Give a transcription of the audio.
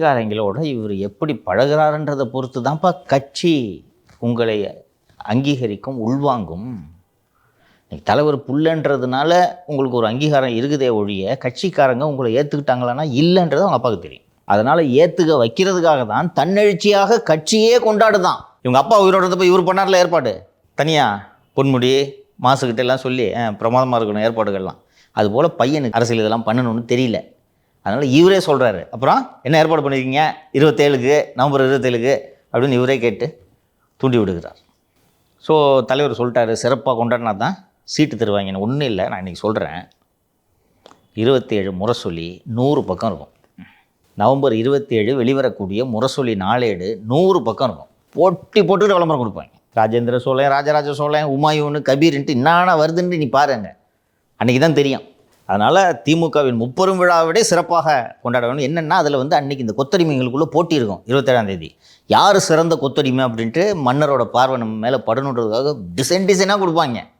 அதிகாரிகளோட இவர் எப்படி பழகுறாருன்றதை பொறுத்து தான்ப்பா கட்சி உங்களை அங்கீகரிக்கும், உள்வாங்கும். இன்னைக்கு தலைவர் புள்ளன்றதுனால உங்களுக்கு ஒரு அங்கீகாரம் இருக்குதே ஒழிய, கட்சிக்காரங்க உங்களை ஏற்றுக்கிட்டாங்களான்னா இல்லைன்றது அவங்க அப்பாவுக்கு தெரியும். அதனால் ஏற்றுக்க வைக்கிறதுக்காக தான் தன்னெழுச்சியாக கட்சியே கொண்டாடுதான். இவங்க அப்பா உயிரோட போய் இவர் பண்ணார்ல ஏற்பாடு, தனியாக பொன்முடி மாசுக்கிட்ட எல்லாம் சொல்லி பிரமாதமாக இருக்கணும் ஏற்பாடுகள்லாம். அதுபோல் பையனுக்கு அரசியல் இதெல்லாம் பண்ணணும்னு தெரியல. அதனால் இவரே சொல்கிறாரு. அப்புறம் என்ன ஏற்பாடு பண்ணியிருக்கீங்க 27க்கு, நவம்பர் 27க்கு அப்படின்னு இவரே கேட்டு தூண்டி விடுகிறார். ஸோ தலைவர் சொல்லிட்டாரு, சிறப்பாக கொண்டாடினா தான் சீட்டு தருவாங்கன்னு. ஒன்றும் இல்லை, நான் இன்றைக்கி சொல்கிறேன். 27 முரசொலி 100 பக்கம் இருக்கும். நவம்பர் 27 வெளிவரக்கூடிய முரசொலி நாளேடு 100 பக்கம் இருக்கும். போட்டுக்கிட்டு விளம்பரம் கொடுப்பாங்க. ராஜேந்திர சோழன், ராஜராஜ சோழன், உமாயூன், கபீர்ன்ட்டு இன்னான வருதுன்ட்டு நீ பாருங்க, அன்றைக்கி தான் தெரியும். அதனால் திமுகவின் முப்பெரும் விழாவிட சிறப்பாக கொண்டாட வேணும். என்னென்னா அதில் அன்றைக்கி இந்த கொத்தடிமைகளுக்குள்ளே போட்டி இருக்கும். 27ஆம் தேதி யார் சிறந்த கொத்தடிமை அப்படின்ட்டு மன்னரோட பார்வை நம்ம மேலே படணுன்றதுக்காக டிசைனாக கொடுப்பாங்க.